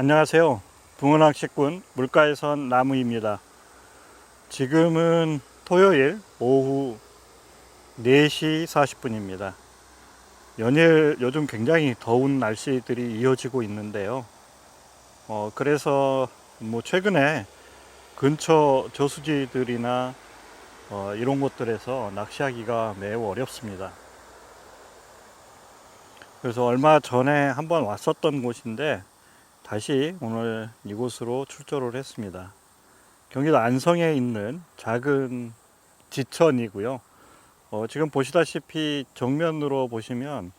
안녕하세요. 붕어낚시꾼 물가에선 나무입니다. 지금은 토요일 오후 4시 40분입니다. 연일 요즘 굉장히 더운 날씨들이 이어지고 있는데요. 그래서 최근에 근처 저수지들이나 이런 곳들에서 낚시하기가 매우 어렵습니다. 그래서 얼마 전에 한번 왔었던 곳인데 다시 오늘 이곳으로 출조를 했습니다. 경기도 안성에 있는 작은 지천이고요. 지금 보시다시피 정면으로 보시면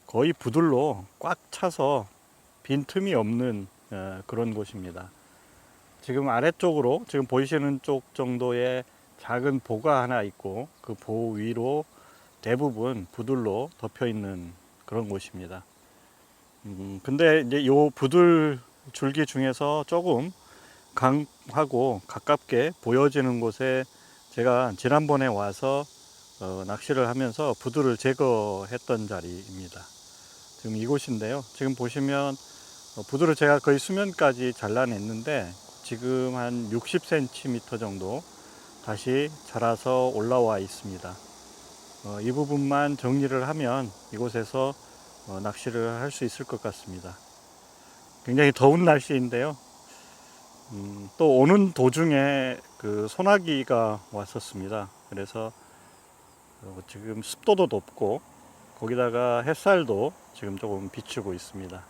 거의 부들로 꽉 차서 빈틈이 없는 그런 곳입니다. 지금 아래쪽으로 지금 보이시는 쪽 정도의 작은 보가 하나 있고 그 보 위로 대부분 부들로 덮여 있는 그런 곳입니다. 근데 이제 요 부들 줄기 중에서 조금 강하고 가깝게 보여지는 곳에 제가 지난번에 와서 낚시를 하면서 부들을 제거했던 자리입니다. 지금 이곳인데요. 지금 보시면 부들을 제가 거의 수면까지 잘라냈는데 지금 한 60cm 정도 다시 자라서 올라와 있습니다. 이 부분만 정리를 하면 이곳에서 낚시를 할 수 있을 것 같습니다. 굉장히 더운 날씨인데요. 또 오는 도중에 그 소나기가 왔었습니다. 그래서 지금 습도도 높고 거기다가 햇살도 지금 조금 비추고 있습니다.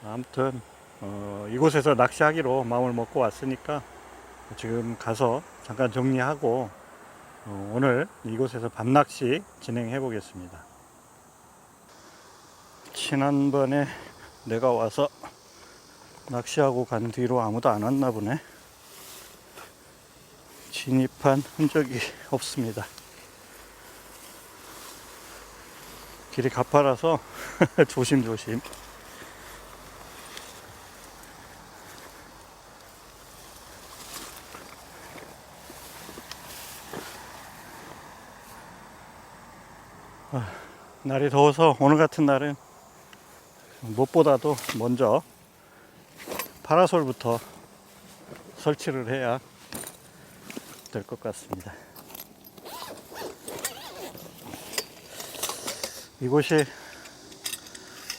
아무튼 이곳에서 낚시하기로 마음을 먹고 왔으니까 지금 가서 잠깐 정리하고 오늘 이곳에서 밤낚시 진행해 보겠습니다. 지난번에 내가 와서 낚시하고 간 뒤로 아무도 안 왔나 보네. 진입한 흔적이 없습니다. 길이 가파라서 조심조심. 날이 더워서 오늘 같은 날은 무엇보다도 먼저 파라솔부터 설치를 해야 될 것 같습니다. 이곳이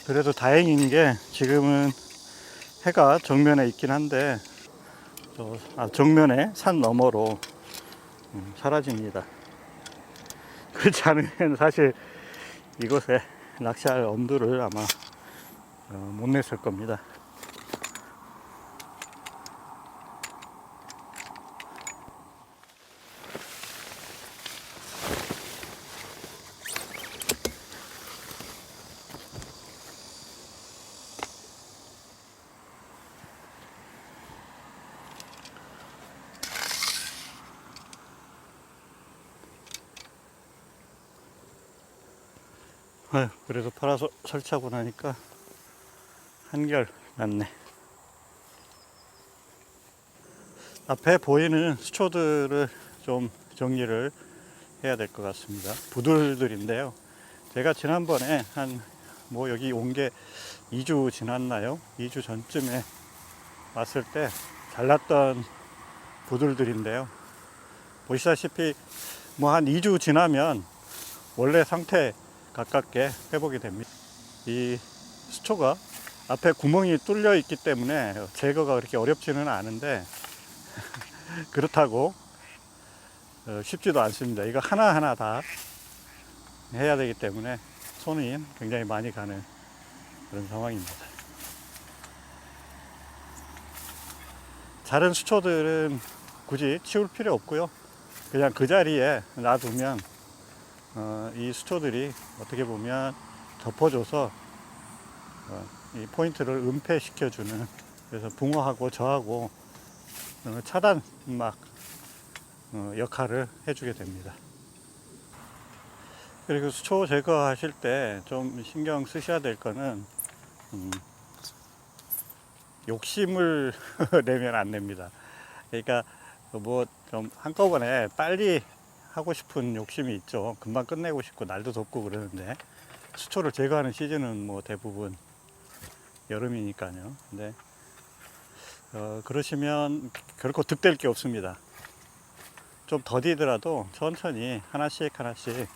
그래도 다행인 게 지금은 해가 정면에 있긴 한데 정면에 산 너머로 사라집니다. 그렇지 않으면 사실 이곳에 낚시할 엄두를 아마 못 냈을 겁니다. 그래도 파라솔 설치하고 나니까 한결 낫네. 앞에 보이는 수초들을 좀 정리를 해야 될 것 같습니다. 부들들인데요. 제가 지난번에 여기 온 게 2주 지났나요? 2주 전쯤에 왔을 때 잘랐던 부들들인데요. 보시다시피 한 2주 지나면 원래 상태 가깝게 회복이 됩니다. 이 수초가 앞에 구멍이 뚫려 있기 때문에 제거가 그렇게 어렵지는 않은데 그렇다고 쉽지도 않습니다. 이거 하나하나 다 해야 되기 때문에 손이 굉장히 많이 가는 그런 상황입니다. 자른 수초들은 굳이 치울 필요 없고요. 그냥 그 자리에 놔두면 이 수초들이 어떻게 보면 덮어줘서 이 포인트를 은폐시켜주는, 그래서 붕어하고 저하고 차단막 역할을 해주게 됩니다. 그리고 수초 제거하실 때 좀 신경 쓰셔야 될 거는 욕심을 내면 안 됩니다. 그러니까 좀 한꺼번에 빨리 하고 싶은 욕심이 있죠. 금방 끝내고 싶고 날도 덥고 그러는데 수초를 제거하는 시즌은 대부분 여름이니까요. 근데 그러시면 결코 득될 게 없습니다. 좀 더디더라도 천천히 하나씩 하나씩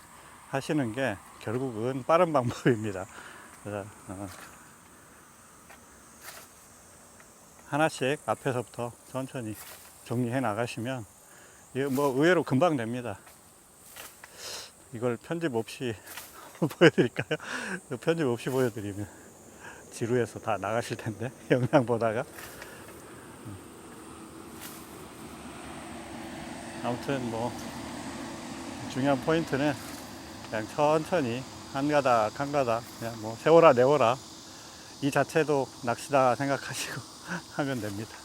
하시는 게 결국은 빠른 방법입니다. 그래서 하나씩 앞에서부터 천천히 정리해 나가시면 이거 뭐 의외로 금방 됩니다. 이걸 편집 없이 보여드릴까요? 편집 없이 보여드리면 지루해서 다 나가실 텐데 영상 보다가. 아무튼 뭐 중요한 포인트는 그냥 천천히 한 가닥 한 가닥 그냥 뭐 세워라 내워라 이 자체도 낚시다 생각하시고 하면 됩니다.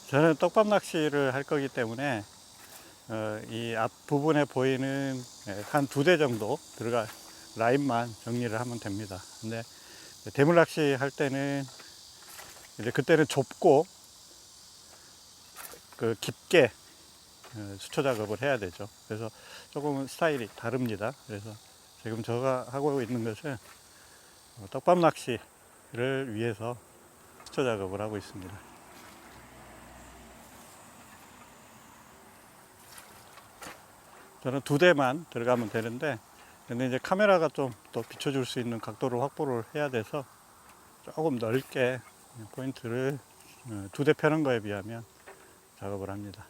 저는 떡밥 낚시를 할 거기 때문에 이 앞부분에 보이는 한 2대 정도 들어갈 라인만 정리를 하면 됩니다. 근데 대물 낚시 할 때는 이제 그때는 좁고 그 깊게 수초 작업을 해야 되죠. 그래서 조금은 스타일이 다릅니다. 그래서 지금 제가 하고 있는 것은 떡밥 낚시를 위해서 수초 작업을 하고 있습니다. 저는 2대만 들어가면 되는데, 근데 이제 카메라가 좀 더 비춰줄 수 있는 각도를 확보를 해야 돼서 조금 넓게 포인트를 2대 펴는 거에 비하면 작업을 합니다.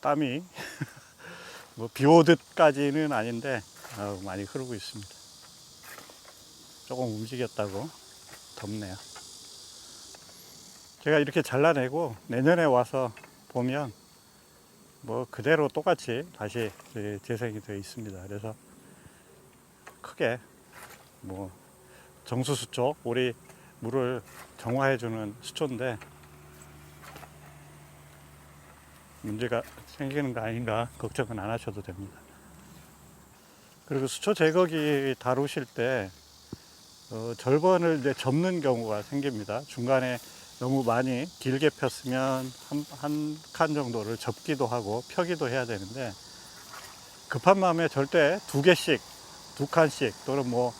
땀이 뭐 비 오듯까지는 아닌데 많이 흐르고 있습니다. 조금 움직였다고 덥네요. 제가 이렇게 잘라내고 내년에 와서 보면 뭐 그대로 똑같이 다시 재생이 되어 있습니다. 그래서 크게 뭐 정수수초, 우리 물을 정화해주는 수초인데 문제가 생기는 거 아닌가 걱정은 안 하셔도 됩니다. 그리고 수초 제거기 다루실 때 절번을 이제 접는 경우가 생깁니다. 중간에 너무 많이 길게 폈으면 한 칸 정도를 접기도 하고 펴기도 해야 되는데 급한 마음에 절대 2개씩 2칸씩 또는 뭐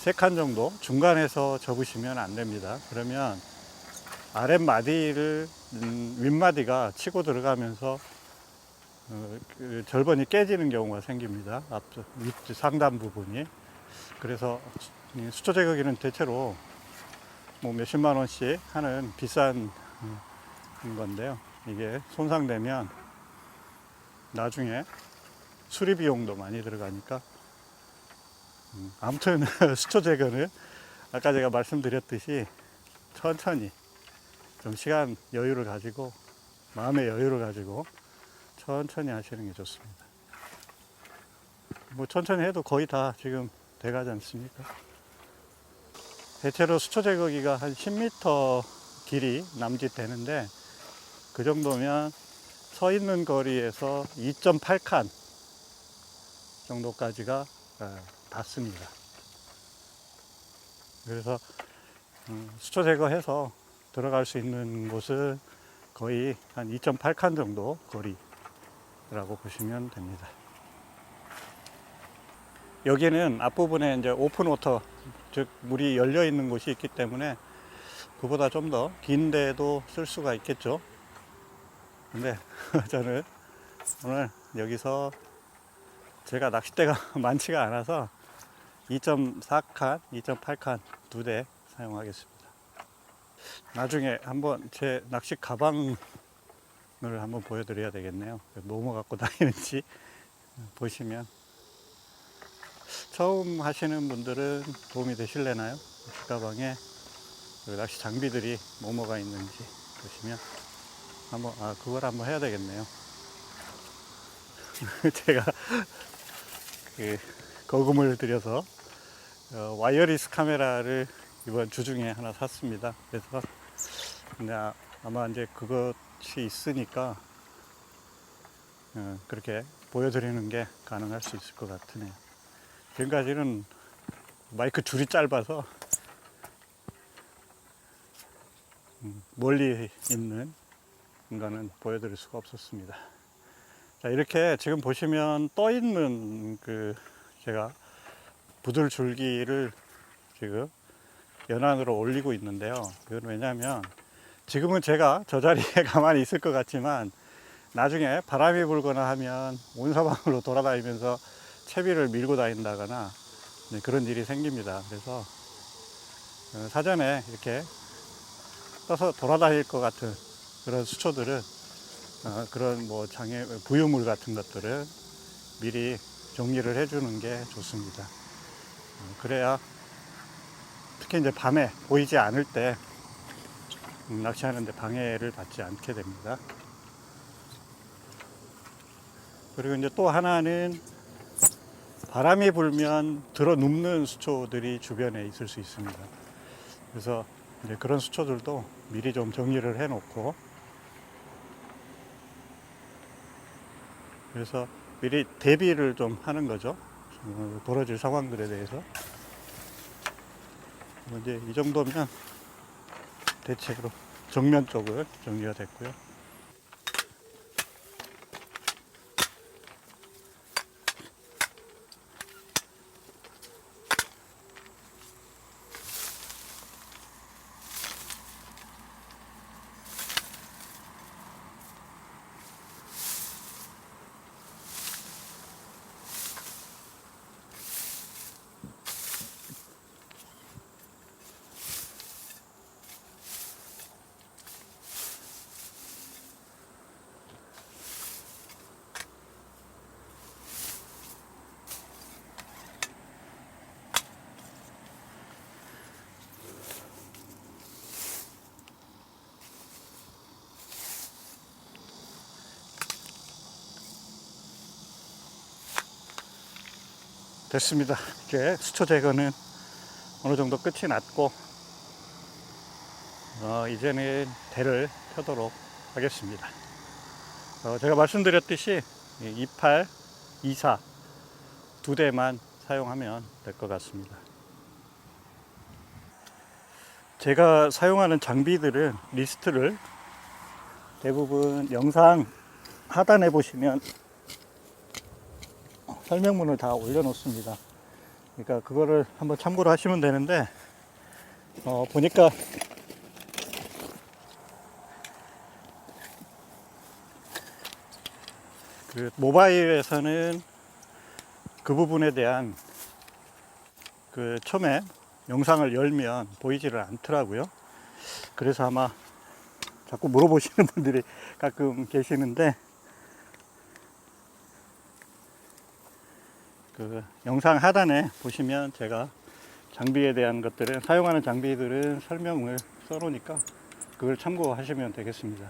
3칸 정도 중간에서 접으시면 안 됩니다. 그러면 아랫마디를 윗마디가 치고 들어가면서 그 절번이 깨지는 경우가 생깁니다. 앞쪽 윗 상단 부분이. 그래서 수초 제거기는 대체로 뭐 몇십만 원씩 하는 비싼 건데요. 이게 손상되면 나중에 수리 비용도 많이 들어가니까 아무튼 수초 제거는 아까 제가 말씀드렸듯이 천천히 좀 시간 여유를 가지고 마음의 여유를 가지고 천천히 하시는 게 좋습니다. 뭐 천천히 해도 거의 다 지금 돼가지 않습니까? 대체로 수초 제거기가 한 10m 길이 남짓 되는데 그 정도면 서 있는 거리에서 2.8칸 정도까지가 닿습니다. 그래서 수초 제거해서 들어갈 수 있는 곳은 거의 한 2.8칸 정도 거리라고 보시면 됩니다. 여기는 앞부분에 이제 오픈 워터, 즉 물이 열려 있는 곳이 있기 때문에 그보다 좀 더 긴 데도 쓸 수가 있겠죠. 근데 저는 오늘 여기서 제가 낚싯대가 많지가 않아서 2.4칸, 2.8칸 2대 사용하겠습니다. 나중에 한번 제 낚시 가방을 한번 보여드려야 되겠네요. 뭐뭐 갖고 다니는지 보시면. 처음 하시는 분들은 도움이 되실래나요? 낚시 가방에 낚시 장비들이 뭐뭐가 있는지 보시면 한번 그걸 한번 해야 되겠네요. 제가 그 거금을 들여서 와이어리스 카메라를 이번 주 중에 하나 샀습니다. 그래서 근데 아마 이제 그것이 있으니까 그렇게 보여드리는 게 가능할 수 있을 것 같으네요. 지금까지는 마이크 줄이 짧아서 멀리 있는 인간은 보여드릴 수가 없었습니다. 자, 이렇게 지금 보시면 떠 있는 제가 부들 줄기를 지금 연안으로 올리고 있는데요. 그건 왜냐하면 지금은 제가 저 자리에 가만히 있을 것 같지만 나중에 바람이 불거나 하면 온 사방으로 돌아다니면서 채비를 밀고 다닌다거나 그런 일이 생깁니다. 그래서 사전에 이렇게 떠서 돌아다닐 것 같은 그런 수초들은 그런 뭐 장애 부유물 같은 것들은 미리 정리를 해주는 게 좋습니다. 그래야 특히 이제 밤에 보이지 않을 때 낚시하는데 방해를 받지 않게 됩니다. 그리고 이제 또 하나는 바람이 불면 들어 눕는 수초들이 주변에 있을 수 있습니다. 그래서 이제 그런 수초들도 미리 좀 정리를 해 놓고, 그래서 미리 대비를 좀 하는 거죠. 벌어질 상황들에 대해서. 이제 이 정도면 대체로 정면 쪽을 정리가 됐고요. 됐습니다. 이제 수초 제거는 어느 정도 끝이 났고, 이제는 대를 펴도록 하겠습니다. 제가 말씀드렸듯이 28, 24 두 대만 사용하면 될 것 같습니다. 제가 사용하는 장비들은 리스트를 대부분 영상 하단에 보시면 설명문을 다 올려놓습니다. 그러니까 그거를 한번 참고로 하시면 되는데, 보니까 그 모바일에서는 그 부분에 대한 그 처음에 영상을 열면 보이지를 않더라고요. 그래서 아마 자꾸 물어보시는 분들이 가끔 계시는데, 그 영상 하단에 보시면 제가 장비에 대한 것들은, 사용하는 장비들은 설명을 써놓으니까 그걸 참고하시면 되겠습니다.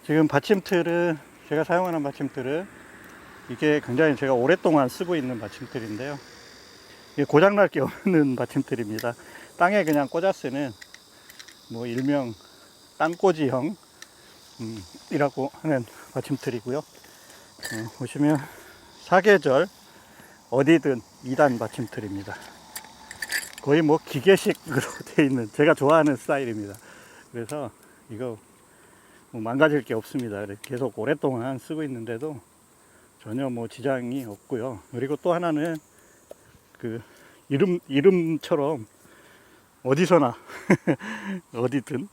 지금 받침틀은, 제가 사용하는 받침틀은 이게 굉장히 제가 오랫동안 쓰고 있는 받침틀인데요, 이게 고장날 게 없는 받침틀입니다. 땅에 그냥 꽂아 쓰는 뭐 일명 땅꽂이형 이라고 하는 받침틀이고요. 보시면 사계절 어디든 2단 받침틀입니다. 거의 뭐 기계식으로 되어 있는, 제가 좋아하는 스타일입니다. 그래서 이거 뭐 망가질 게 없습니다. 계속 오랫동안 쓰고 있는데도 전혀 뭐 지장이 없고요. 그리고 또 하나는 그 이름처럼 어디서나 어디든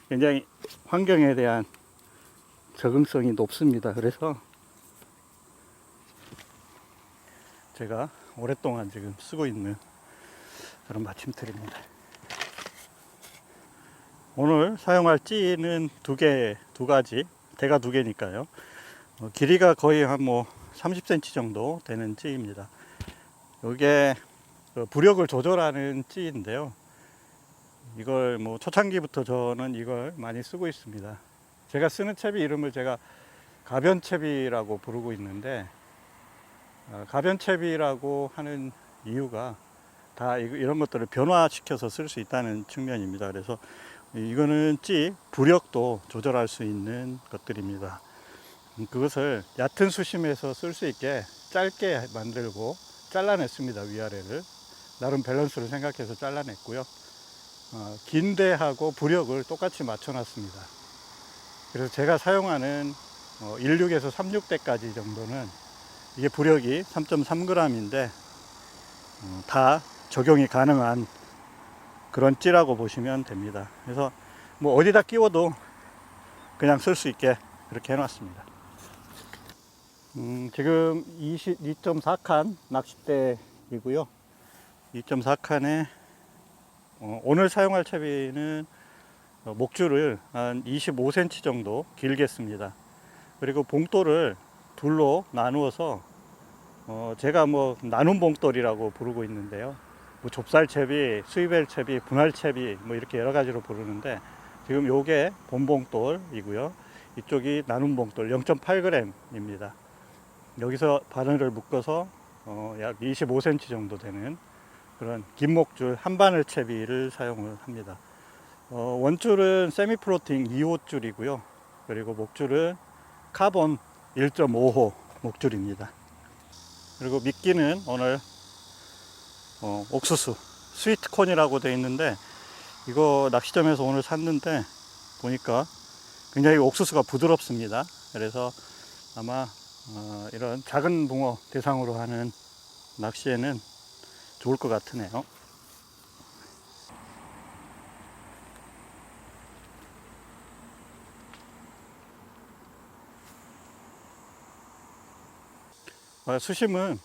굉장히 환경에 대한 적응성이 높습니다. 그래서 제가 오랫동안 지금 쓰고 있는 그런 받침틀입니다. 오늘 사용할 찌는 두 가지, 대가 두 개니까요. 길이가 거의 한 뭐 30cm 정도 되는 찌입니다. 이게 부력을 조절하는 찌인데요, 이걸 뭐 초창기부터 저는 이걸 많이 쓰고 있습니다. 제가 쓰는 채비 이름을 제가 가변채비라고 부르고 있는데, 가변채비라고 하는 이유가 다 이런 것들을 변화시켜서 쓸 수 있다는 측면입니다. 그래서 이거는 찌 부력도 조절할 수 있는 것들입니다. 그것을 얕은 수심에서 쓸 수 있게 짧게 만들고 잘라냈습니다. 위아래를 나름 밸런스를 생각해서 잘라냈고요. 긴 대하고 부력을 똑같이 맞춰놨습니다. 그래서 제가 사용하는 16에서 36대까지 정도는, 이게 부력이 3.3g인데 다 적용이 가능한 그런 찌라고 보시면 됩니다. 그래서 뭐 어디다 끼워도 그냥 쓸 수 있게 이렇게 해놨습니다. 지금 2.4칸 낚싯대이고요. 2.4칸에 오늘 사용할 채비는 목줄을 한 25cm 정도 길게 씁니다. 그리고 봉돌을 둘로 나누어서 제가 뭐 나눔 봉돌이라고 부르고 있는데요. 뭐 좁쌀채비, 스위벨채비, 분할채비 뭐 이렇게 여러 가지로 부르는데 지금 요게 본봉돌이고요. 이쪽이 나눔 봉돌 0.8g입니다. 여기서 바늘을 묶어서 약 25cm 정도 되는 그런 긴 목줄 한 바늘 채비를 사용을 합니다. 원줄은 세미 플로팅 2호 줄이고요. 그리고 목줄은 카본 1.5호 목줄입니다. 그리고 미끼는 오늘 옥수수 스위트콘이라고 되어 있는데 이거 낚시점에서 오늘 샀는데 보니까 굉장히 옥수수가 부드럽습니다. 그래서 아마 이런 작은 붕어 대상으로 하는 낚시에는 좋을 것 같으네요. 수심은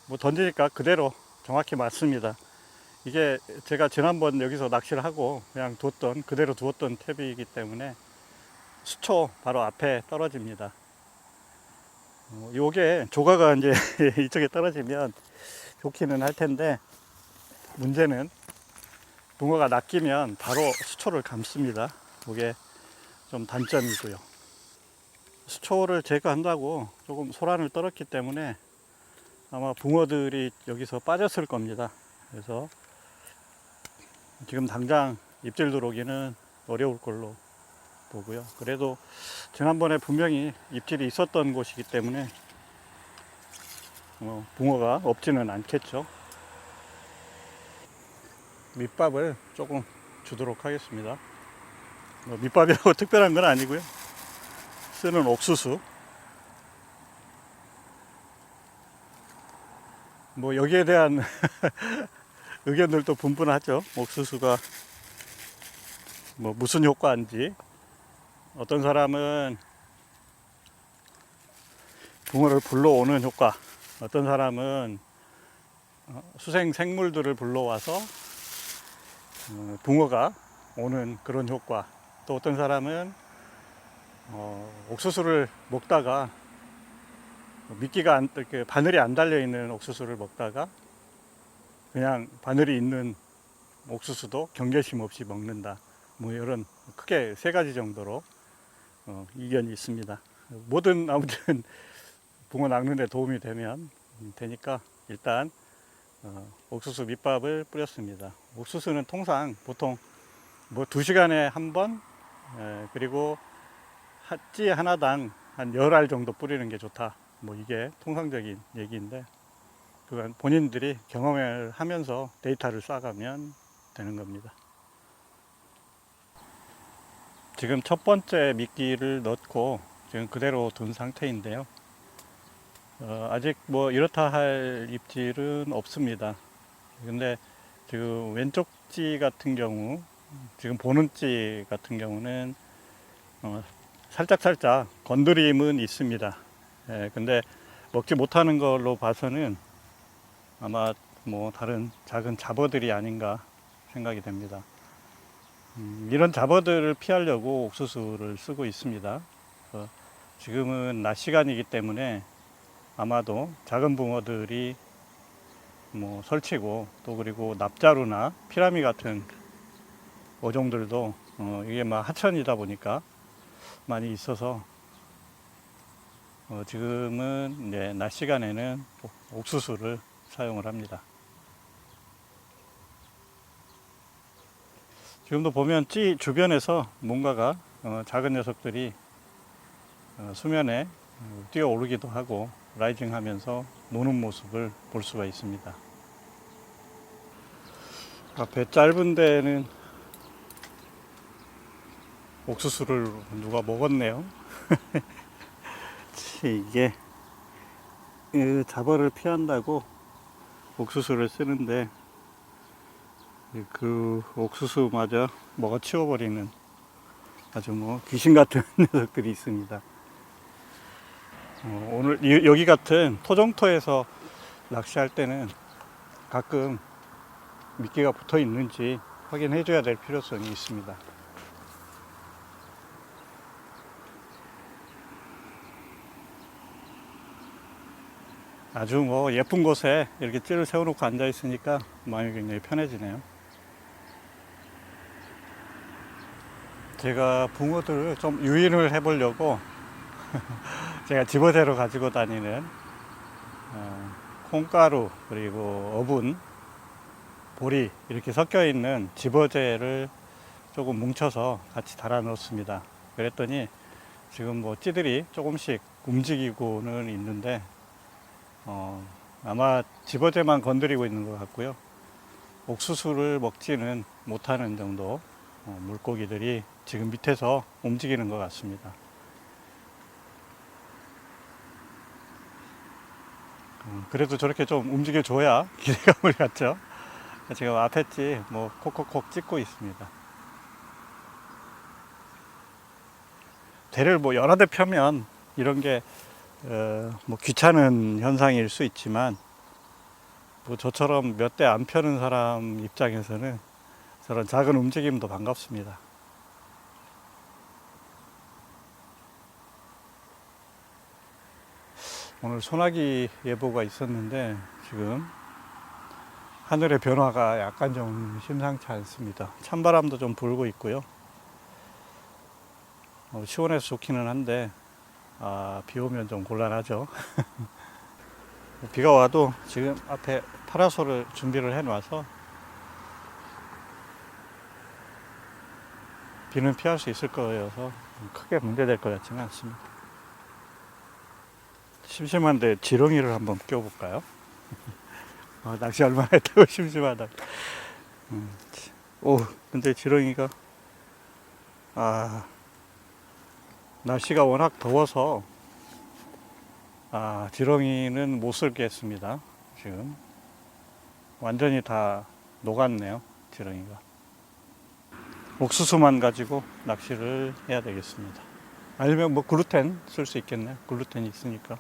뭐 던지니까 그대로 정확히 맞습니다. 이게 제가 지난번 여기서 낚시를 하고 그냥 그대로 두었던 탭이기 때문에 수초 바로 앞에 떨어집니다. 요게 조가가 이제 이쪽에 떨어지면 좋기는 할 텐데 문제는 붕어가 낚이면 바로 수초를 감습니다. 그게 좀 단점이고요. 수초를 제거한다고 조금 소란을 떨었기 때문에 아마 붕어들이 여기서 빠졌을 겁니다. 그래서 지금 당장 입질 들어오기는 어려울 걸로 보고요. 그래도 지난번에 분명히 입질이 있었던 곳이기 때문에 붕어가 없지는 않겠죠. 밑밥을 조금 주도록 하겠습니다. 밑밥이라고 특별한 건 아니고요. 쓰는 옥수수. 뭐 여기에 대한 의견들도 분분하죠. 옥수수가 뭐 무슨 효과인지. 어떤 사람은 붕어를 불러오는 효과, 어떤 사람은 수생 생물들을 불러와서 붕어가 오는 그런 효과, 또 어떤 사람은 옥수수를 먹다가 미끼가 바늘이 안 달려 있는 옥수수를 먹다가 그냥 바늘이 있는 옥수수도 경계심 없이 먹는다. 뭐 이런 크게 세 가지 정도로 이견이 있습니다. 뭐든 아무튼 붕어 낚는 데 도움이 되니까 일단 옥수수 밑밥을 뿌렸습니다. 옥수수는 통상 보통 뭐 2시간에 한 번, 그리고 찌 하나당 한 10알 정도 뿌리는 게 좋다. 뭐 이게 통상적인 얘기인데 그건 본인들이 경험을 하면서 데이터를 쌓아가면 되는 겁니다. 지금 첫 번째 미끼를 넣고 지금 그대로 둔 상태인데요. 아직 뭐 이렇다 할 입질은 없습니다. 근데 지금 왼쪽 찌 같은 경우, 지금 보는 찌 같은 경우는 살짝 건드림은 있습니다. 근데 먹지 못하는 걸로 봐서는 아마 뭐 다른 작은 잡어들이 아닌가 생각이 됩니다. 이런 잡어들을 피하려고 옥수수를 쓰고 있습니다. 지금은 낮 시간이기 때문에 아마도 작은 붕어들이 뭐 설치고 또 그리고 납자루나 피라미 같은 어종들도 이게 막 하천이다 보니까 많이 있어서 지금은 이제 낮 시간에는 옥수수를 사용을 합니다. 지금도 보면 찌 주변에서 뭔가가 작은 녀석들이 수면에 뛰어 오르기도 하고 라이징 하면서 노는 모습을 볼 수가 있습니다. 배 짧은 데는 옥수수를 누가 먹었네요. 이게 잡어를 피한다고 옥수수를 쓰는데 그 옥수수마저 먹어치워버리는 아주 뭐 귀신 같은 녀석들이 있습니다. 오늘 여기 같은 토종터에서 낚시할 때는 가끔 미끼가 붙어 있는지 확인해 줘야 될 필요성이 있습니다. 아주 뭐 예쁜 곳에 이렇게 찌를 세워놓고 앉아 있으니까 마음이 굉장히 편해지네요. 제가 붕어들을 좀 유인을 해 보려고 제가 집어대로 가지고 다니는 콩가루 그리고 어분, 보리 이렇게 섞여 있는 집어제를 조금 뭉쳐서 같이 달아 넣었습니다. 그랬더니 지금 뭐 찌들이 조금씩 움직이고는 있는데 아마 집어제만 건드리고 있는 것 같고요. 옥수수를 먹지는 못하는 정도 물고기들이 지금 밑에서 움직이는 것 같습니다. 그래도 저렇게 좀 움직여줘야 기대감을 갖죠. 지금 앞에 찌뭐 콕콕콕 찍고 있습니다. 대를 뭐 여러 대 펴면 이런 게 뭐 귀찮은 현상일 수 있지만 뭐 저처럼 몇 대 안 펴는 사람 입장에서는 저런 작은 움직임도 반갑습니다. 오늘 소나기 예보가 있었는데 지금 하늘의 변화가 약간 좀 심상치 않습니다. 찬바람도 좀 불고 있고요. 시원해서 좋기는 한데 비 오면 좀 곤란하죠. 비가 와도 지금 앞에 파라솔을 준비를 해 놔서 비는 피할 수 있을 거여서 크게 문제될 것 같지는 않습니다. 심심한데 지렁이를 한번 껴볼까요? 낚시 얼마나 했다고 심심하다. 근데 지렁이가 날씨가 워낙 더워서 지렁이는 못 쓸겠습니다. 지금 완전히 다 녹았네요. 지렁이가. 옥수수만 가지고 낚시를 해야 되겠습니다. 아니면 뭐 글루텐 쓸 수 있겠네요. 글루텐이 있으니까.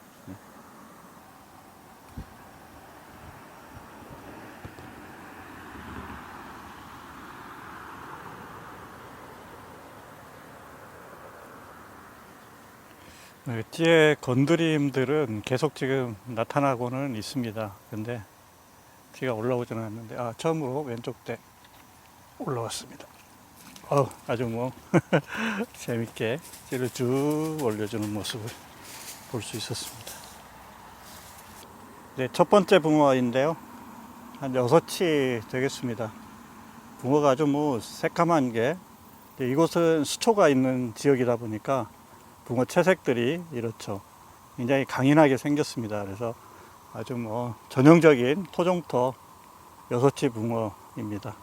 찌의 건드림들은 계속 지금 나타나고는 있습니다. 근데 찌가 올라오지는 않는데 처음으로 왼쪽 대 올라왔습니다. 아주 뭐 재밌게 찌를 쭉 올려주는 모습을 볼 수 있었습니다. 네, 첫 번째 붕어인데요. 한 6치 되겠습니다. 붕어가 아주 뭐 새까만 게 이곳은 수초가 있는 지역이다 보니까 붕어 채색들이 이렇죠. 굉장히 강인하게 생겼습니다. 그래서 아주 뭐 전형적인 토종터 6치 붕어입니다.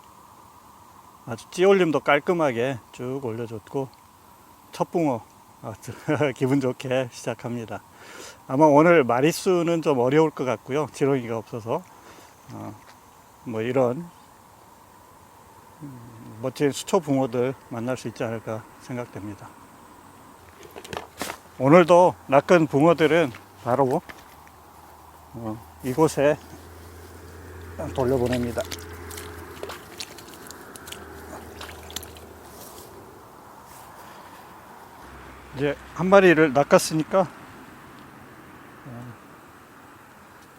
아주 찌올림도 깔끔하게 쭉 올려줬고 첫 붕어 기분 좋게 시작합니다. 아마 오늘 마리수는 좀 어려울 것 같고요. 지렁이가 없어서 뭐 이런 멋진 수초 붕어들 만날 수 있지 않을까 생각됩니다. 오늘도 낚은 붕어들은 바로 이곳에 돌려보냅니다. 이제 한 마리를 낚았으니까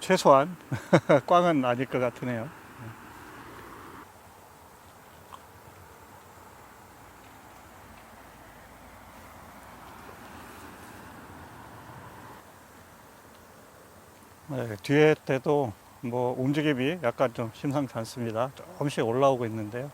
최소한 꽝은 아닐 것 같으네요. 네, 뒤에 때도 뭐 움직임이 약간 좀 심상치 않습니다. 조금씩 올라오고 있는데요.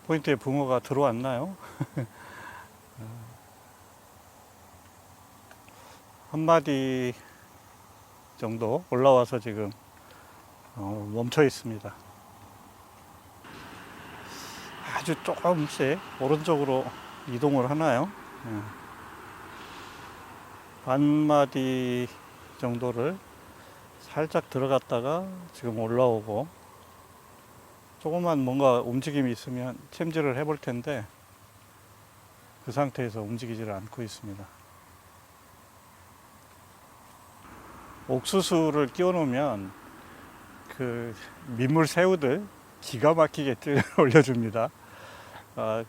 포인트에 붕어가 들어왔나요? 한 마디 정도 올라와서 지금 멈춰 있습니다. 아주 조금씩 오른쪽으로 이동을 하나요? 예. 반마디 정도를 살짝 들어갔다가 지금 올라오고, 조금만 뭔가 움직임이 있으면 챔질을 해볼 텐데 그 상태에서 움직이지를 않고 있습니다. 옥수수를 끼워 놓으면 그 민물 새우들 기가 막히게 찔러 올려줍니다.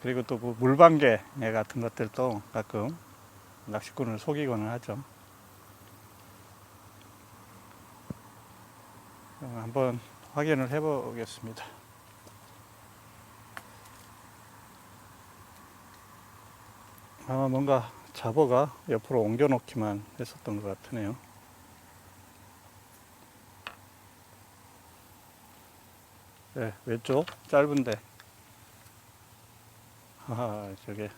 그리고 또 그 물방개 같은 것들도 가끔 낚시꾼을 속이고는 하죠. 한번 확인을 해 보겠습니다. 뭔가 잡어가 옆으로 옮겨 놓기만 했었던 것 같으네요. 네, 왼쪽 짧은데, 저게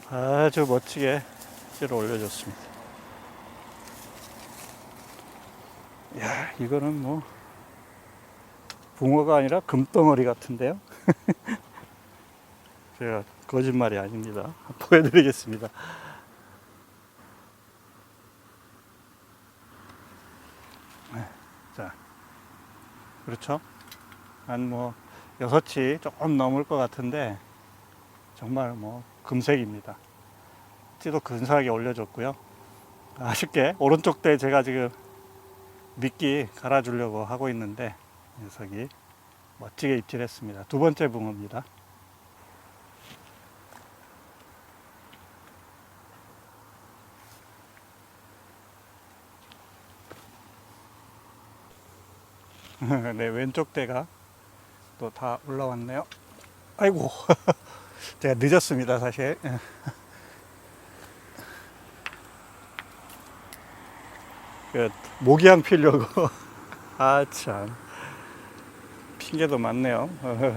아주 멋지게 찔러 올려줬습니다. 이야, 이거는 뭐 붕어가 아니라 금덩어리 같은데요. 제가 거짓말이 아닙니다. 보여드리겠습니다. 자, 그렇죠? 한 뭐 6치 조금 넘을 것 같은데 정말 뭐 금색입니다. 찌도 근사하게 올려줬고요. 아쉽게 오른쪽 대 제가 지금 미끼 갈아주려고 하고 있는데 녀석이 멋지게 입질했습니다. 두 번째 붕어입니다. 네, 왼쪽 대가 또 다 올라왔네요. 아이고, 제가 늦었습니다, 사실. 모기향 피려고. 참. 핑계도 많네요.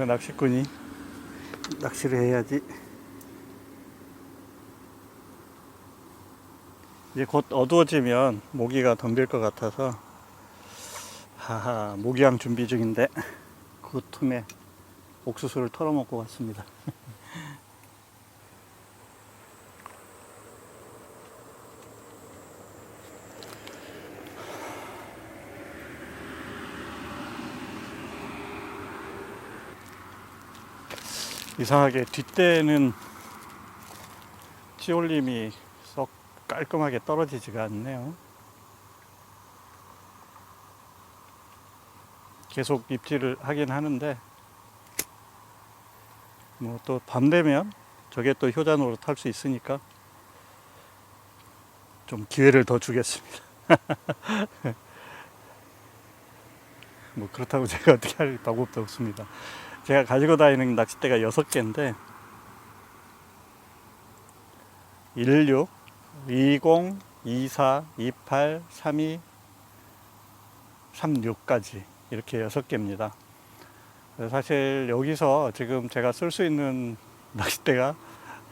낚시꾼이. 낚시를 해야지. 이제 곧 어두워지면 모기가 덤빌 것 같아서, 모기향 준비 중인데, 그 틈에 옥수수를 털어먹고 왔습니다. 이상하게 뒷대는 찌올림이 썩 깔끔하게 떨어지지가 않네요. 계속 입질을 하긴 하는데 뭐 또 밤 되면 저게 또 효자노로 탈 수 있으니까 좀 기회를 더 주겠습니다. 뭐 그렇다고 제가 어떻게 할 방법도 없습니다. 제가 가지고 다니는 낚싯대가 6개인데 16, 20, 24, 28, 32, 36까지 이렇게 6개입니다. 사실 여기서 지금 제가 쓸 수 있는 낚싯대가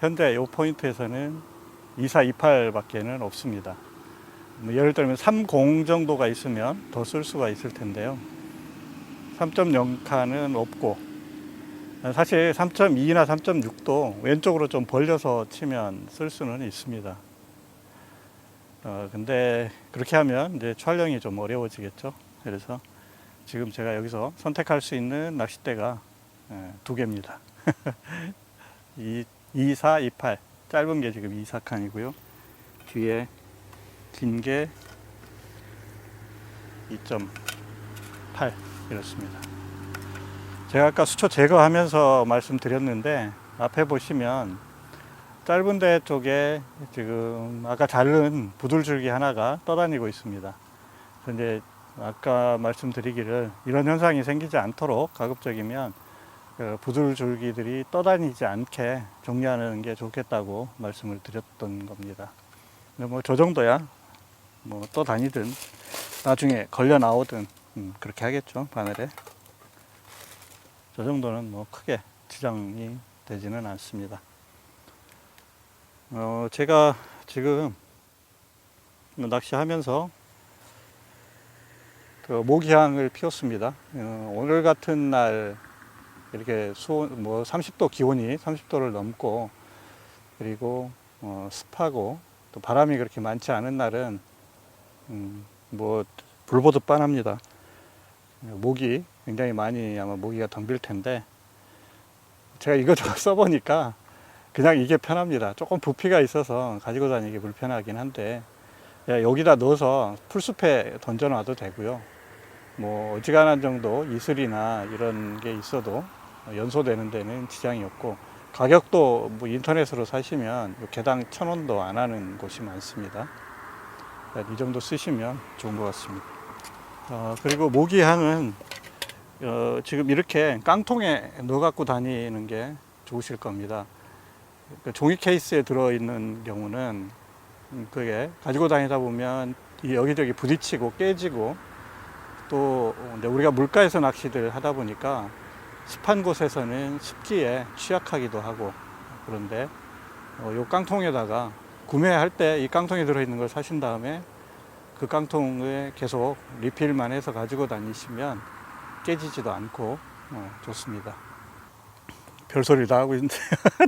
현재 이 포인트에서는 24, 28 밖에는 없습니다. 예를 들면 30 정도가 있으면 더 쓸 수가 있을 텐데요. 3.0칸은 없고, 사실 3.2나 3.6도 왼쪽으로 좀 벌려서 치면 쓸 수는 있습니다. 근데 그렇게 하면 이제 촬영이 좀 어려워지겠죠. 그래서 지금 제가 여기서 선택할 수 있는 낚싯대가 2개입니다. 24, 28. 짧은 게 지금 24칸이고요. 뒤에 긴 게 2.8 이렇습니다. 제가 아까 수초 제거하면서 말씀드렸는데 앞에 보시면 짧은 데 쪽에 지금 아까 자른 부들줄기 하나가 떠다니고 있습니다. 그런데 아까 말씀드리기를 이런 현상이 생기지 않도록 가급적이면 부들줄기들이 떠다니지 않게 정리하는 게 좋겠다고 말씀을 드렸던 겁니다. 뭐 저 정도야 뭐 떠다니든 나중에 걸려 나오든 그렇게 하겠죠, 바늘에. 저 정도는 뭐 크게 지장이 되지는 않습니다. 제가 지금 낚시하면서 그 모기향을 피웠습니다. 오늘 같은 날 이렇게 수온 30도 기온이 30도를 넘고 그리고 습하고 또 바람이 그렇게 많지 않은 날은 뭐 불보듯 뻔합니다. 모기 굉장히 많이 아마 모기가 덤빌 텐데 제가 이것저것 써보니까 그냥 이게 편합니다. 조금 부피가 있어서 가지고 다니기 불편하긴 한데 여기다 넣어서 풀숲에 던져 놔도 되고요. 뭐 어지간한 정도 이슬이나 이런 게 있어도 연소되는 데는 지장이 없고, 가격도 뭐 인터넷으로 사시면 개당 1,000원도 안 하는 곳이 많습니다. 이 정도 쓰시면 좋은 것 같습니다. 그리고 모기향은 지금 이렇게 깡통에 넣어 갖고 다니는 게 좋으실 겁니다. 종이 케이스에 들어있는 경우는 그게 가지고 다니다 보면 여기저기 부딪히고 깨지고, 또 우리가 물가에서 낚시를 하다 보니까 습한 곳에서는 습기에 취약하기도 하고, 그런데 이 깡통에다가 구매할 때 이 깡통에 들어있는 걸 사신 다음에 그 깡통에 계속 리필만 해서 가지고 다니시면 깨지지도 않고 좋습니다. 별소리 다 하고 있는데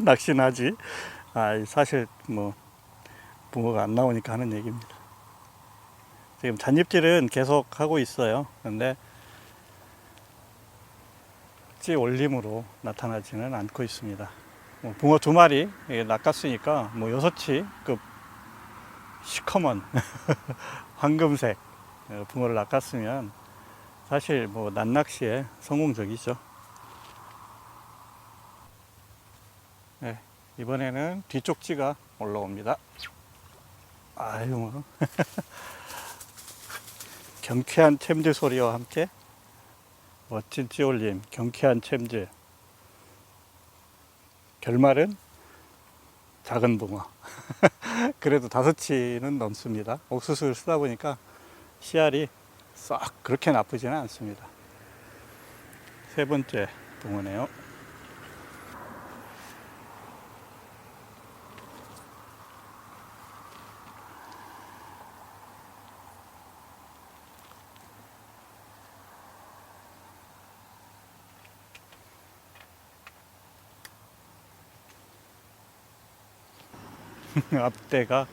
낚시는 하지. 사실 뭐 붕어가 안 나오니까 하는 얘기입니다. 지금 잔입질은 계속 하고 있어요. 그런데 찌 올림으로 나타나지는 않고 있습니다. 붕어 2마리 낚았으니까 뭐 6치급 시커먼 황금색 붕어를 낚았으면 사실 뭐 난낚시에 성공적이죠. 네, 이번에는 뒤쪽 찌가 올라옵니다. 아유 뭐 경쾌한 챔질 소리와 함께 멋진 찌올림, 경쾌한 챔질. 결말은 작은 붕어. 그래도 5치는 넘습니다. 옥수수를 쓰다 보니까 씨알이 썩 그렇게 나쁘지는 않습니다. 3번째 붕어네요. 앞대가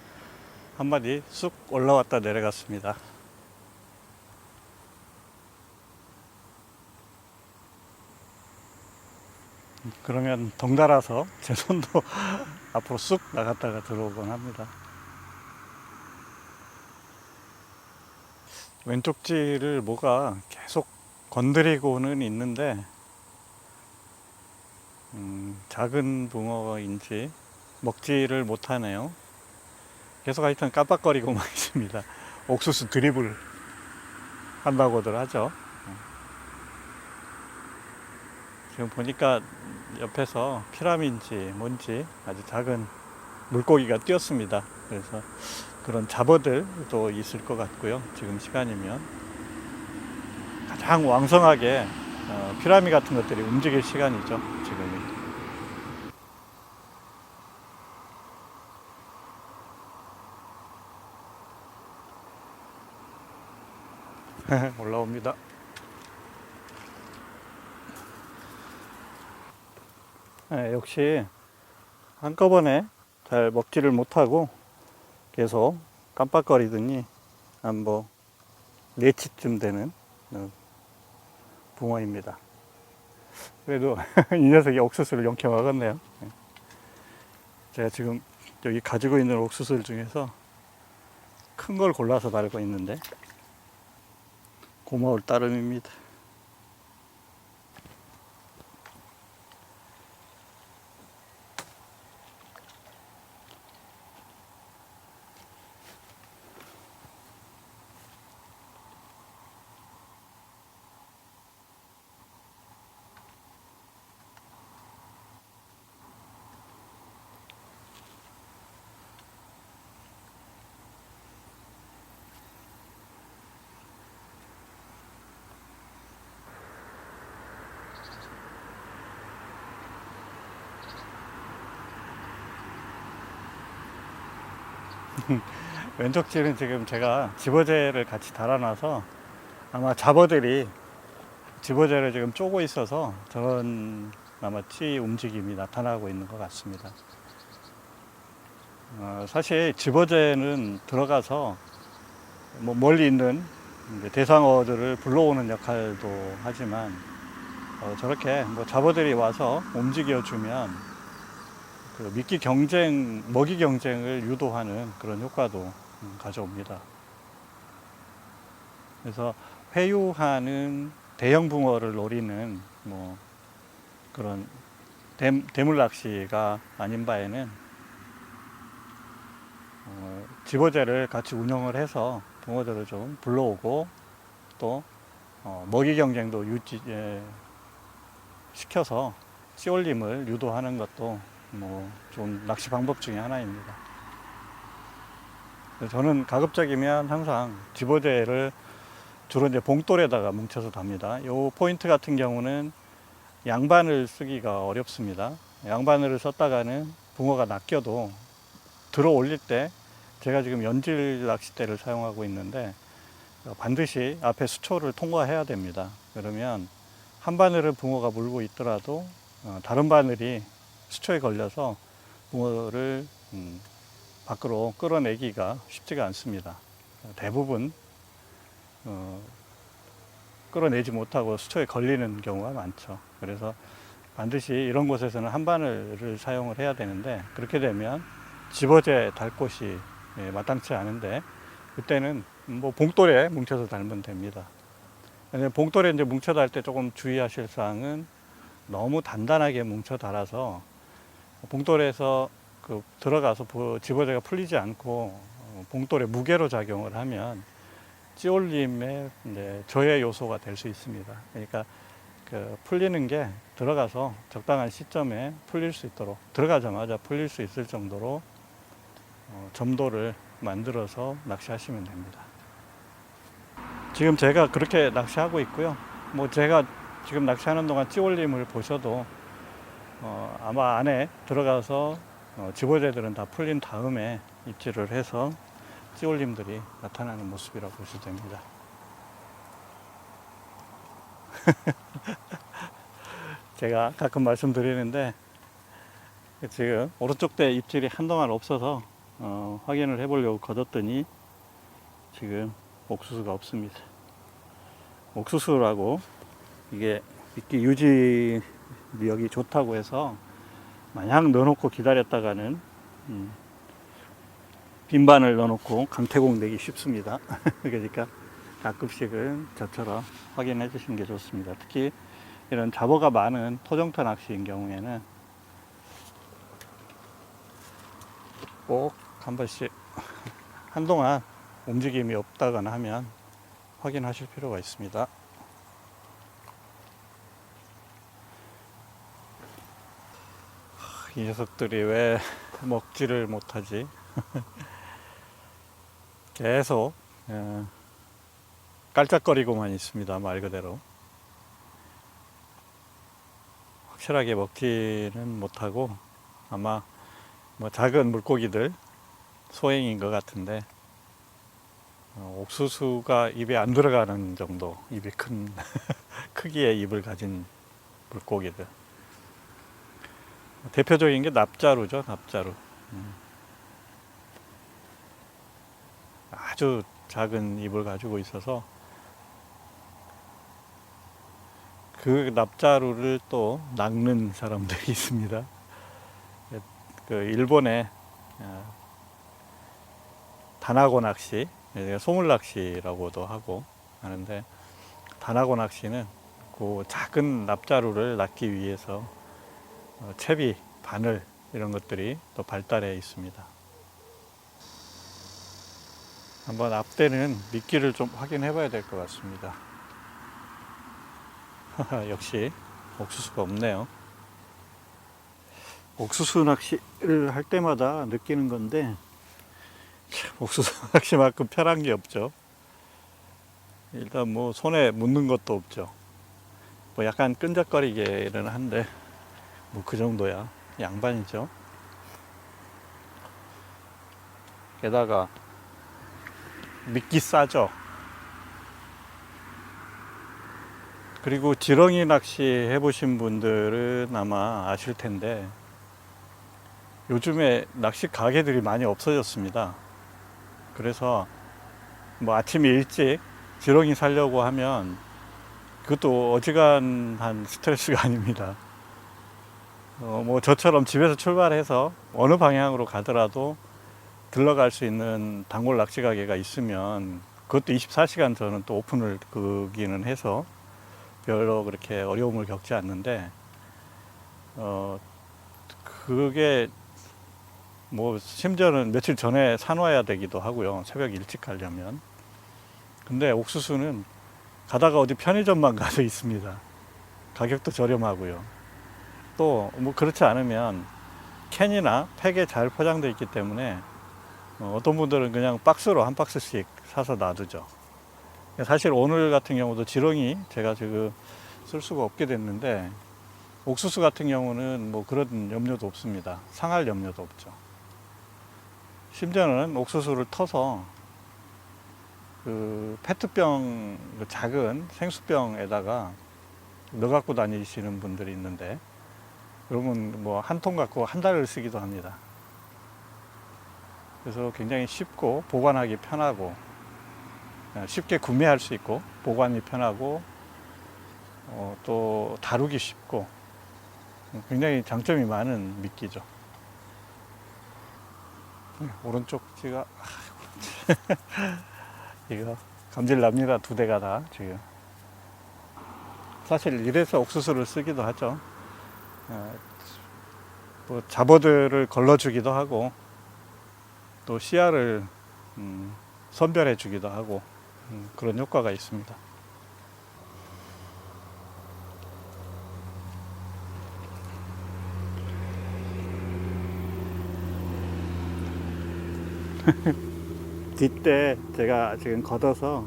한 마디 쑥 올라왔다 내려갔습니다. 그러면 덩달아서 제 손도 앞으로 쑥 나갔다가 들어오곤 합니다. 왼쪽 찌를 뭐가 계속 건드리고는 있는데 작은 붕어인지 먹지를 못하네요. 계속 하여튼 깜빡거리고만 있습니다. 옥수수 드리블 한다고들 하죠. 지금 보니까 옆에서 피라미인지 뭔지 아주 작은 물고기가 뛰었습니다. 그래서 그런 잡어들도 있을 것 같고요. 지금 시간이면 가장 왕성하게 피라미 같은 것들이 움직일 시간이죠. 지금이. 올라옵니다. 네, 역시 한꺼번에 잘 먹지를 못하고 계속 깜빡거리더니 한 뭐 4치쯤 되는 붕어입니다. 그래도 이 녀석이 옥수수를 영켜 먹었네요. 제가 지금 여기 가지고 있는 옥수수들 중에서 큰 걸 골라서 달고 있는데 고마울 따름입니다. 왼쪽 찌는 지금 제가 집어제를 같이 달아놔서 아마 잡어들이 집어제를 지금 쪼고 있어서 저런 아마 찌 움직임이 나타나고 있는 것 같습니다. 사실 집어제는 들어가서 뭐 멀리 있는 이제 대상어들을 불러오는 역할도 하지만 저렇게 뭐 잡어들이 와서 움직여주면 그 미끼 경쟁, 먹이 경쟁을 유도하는 그런 효과도 가져옵니다. 그래서 회유하는 대형 붕어를 노리는 뭐 그런 대물 낚시가 아닌 바에는 집어제를 같이 운영을 해서 붕어들을 좀 불러오고 또 먹이 경쟁도 유지 시켜서 찌올림을 유도하는 것도 뭐 좋은 낚시 방법 중에 하나입니다. 저는 가급적이면 항상 집어제를 주로 이제 봉돌에다가 뭉쳐서 답니다. 요 포인트 같은 경우는 양바늘 쓰기가 어렵습니다. 양바늘을 썼다가는 붕어가 낚여도 들어 올릴 때 제가 지금 연질 낚싯대를 사용하고 있는데 반드시 앞에 수초를 통과해야 됩니다. 그러면 한 바늘을 붕어가 물고 있더라도 다른 바늘이 수초에 걸려서 붕어를 밖으로 끌어내기가 쉽지가 않습니다. 대부분 끌어내지 못하고 수초에 걸리는 경우가 많죠. 그래서 반드시 이런 곳에서는 한 바늘을 사용을 해야 되는데 그렇게 되면 집어제 달 곳이 마땅치 않은데 그때는 뭐 봉돌에 뭉쳐서 달면 됩니다. 봉돌에 이제 뭉쳐 달 때 조금 주의하실 사항은 너무 단단하게 뭉쳐 달아서 봉돌에서 그 들어가서 집어제가 풀리지 않고 봉돌에 무게로 작용을 하면 찌올림의 저해 요소가 될 수 있습니다. 그러니까 그 풀리는 게 들어가서 적당한 시점에 풀릴 수 있도록 들어가자마자 풀릴 수 있을 정도로 점도를 만들어서 낚시하시면 됩니다. 지금 제가 그렇게 낚시하고 있고요. 뭐 제가 지금 낚시하는 동안 찌올림을 보셔도 아마 안에 들어가서 집어제들은 다 풀린 다음에 입질을 해서 찌올림들이 나타나는 모습이라고 보셔도 됩니다. 제가 가끔 말씀드리는데 지금 오른쪽 대 입질이 한동안 없어서 확인을 해보려고 걷었더니 지금 옥수수가 없습니다. 옥수수라고 이게 미끼 유지력이 좋다고 해서 마냥 넣어놓고 기다렸다가는 빈반을 넣어놓고 강태공 내기 쉽습니다. 그러니까 가끔씩은 저처럼 확인해 주시는 게 좋습니다. 특히 이런 잡어가 많은 토종터 낚시인 경우에는 꼭 한 번씩 한동안 움직임이 없다거나 하면 확인하실 필요가 있습니다. 이 녀석들이 왜 먹지를 못하지? 계속 깔짝거리고만 있습니다. 말 그대로 확실하게 먹지는 못하고 아마 뭐 작은 물고기들 소행인 것 같은데 옥수수가 입에 안 들어가는 정도 입이 큰 크기의 입을 가진 물고기들 대표적인 게 납자루죠. 납자루 아주 작은 입을 가지고 있어서 그 납자루를 또 낚는 사람들이 있습니다. 그 일본의 다나고 낚시, 소물 낚시라고도 하고 하는데 다나고 낚시는 그 작은 납자루를 낚기 위해서 채비, 바늘 이런 것들이 또 발달해 있습니다. 한번 앞대는 미끼를 좀 확인해 봐야 될 것 같습니다. 역시 옥수수가 없네요. 옥수수 낚시를 할 때마다 느끼는 건데 옥수수 낚시만큼 편한 게 없죠. 일단 뭐 손에 묻는 것도 없죠. 뭐 약간 끈적거리기는 한데 뭐 그 정도야. 양반이죠. 게다가 미끼 싸죠. 그리고 지렁이 낚시 해보신 분들은 아마 아실 텐데 요즘에 낚시 가게들이 많이 없어졌습니다. 그래서 뭐 아침에 일찍 지렁이 살려고 하면 그것도 어지간한 스트레스가 아닙니다. 뭐 저처럼 집에서 출발해서 어느 방향으로 가더라도 들러갈 수 있는 단골 낚시 가게가 있으면 그것도 24시간 저는 또 오픈을 그기는 해서 별로 그렇게 어려움을 겪지 않는데 그게 뭐 심지어는 며칠 전에 사놔야 되기도 하고요. 새벽 일찍 가려면. 근데 옥수수는 가다가 어디 편의점만 가서 있습니다. 가격도 저렴하고요. 또 뭐 그렇지 않으면 캔이나 팩에 잘 포장되어 있기 때문에 어떤 분들은 그냥 박스로 한 박스씩 사서 놔두죠. 사실 오늘 같은 경우도 지렁이 제가 지금 쓸 수가 없게 됐는데 옥수수 같은 경우는 뭐 그런 염려도 없습니다. 상할 염려도 없죠. 심지어는 옥수수를 터서 그 페트병, 작은 생수병에다가 넣어 갖고 다니시는 분들이 있는데 그러면 뭐 한 통 갖고 한 달을 쓰기도 합니다. 그래서 굉장히 쉽고 보관하기 편하고 쉽게 구매할 수 있고 보관이 편하고 또 다루기 쉽고 굉장히 장점이 많은 미끼죠. 오른쪽 지가 이거 감질 납니다. 두 대가 다 지금. 사실 이래서 옥수수를 쓰기도 하죠. 뭐 잡어들을 걸러주기도 하고 또 씨알을 선별해 주기도 하고 그런 효과가 있습니다. 뒷대 제가 지금 걷어서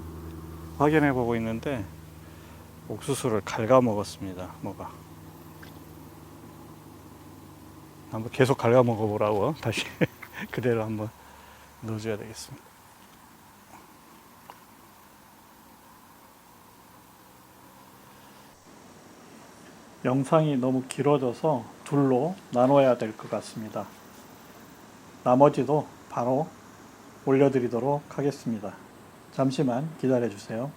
확인해 보고 있는데 옥수수를 갉아 먹었습니다. 뭐가 한번 계속 갉아 먹어 보라고 다시 그대로 한번 넣어줘야 되겠습니다. 영상이 너무 길어져서 둘로 나눠야 될 것 같습니다. 나머지도 바로 올려드리도록 하겠습니다. 잠시만 기다려 주세요.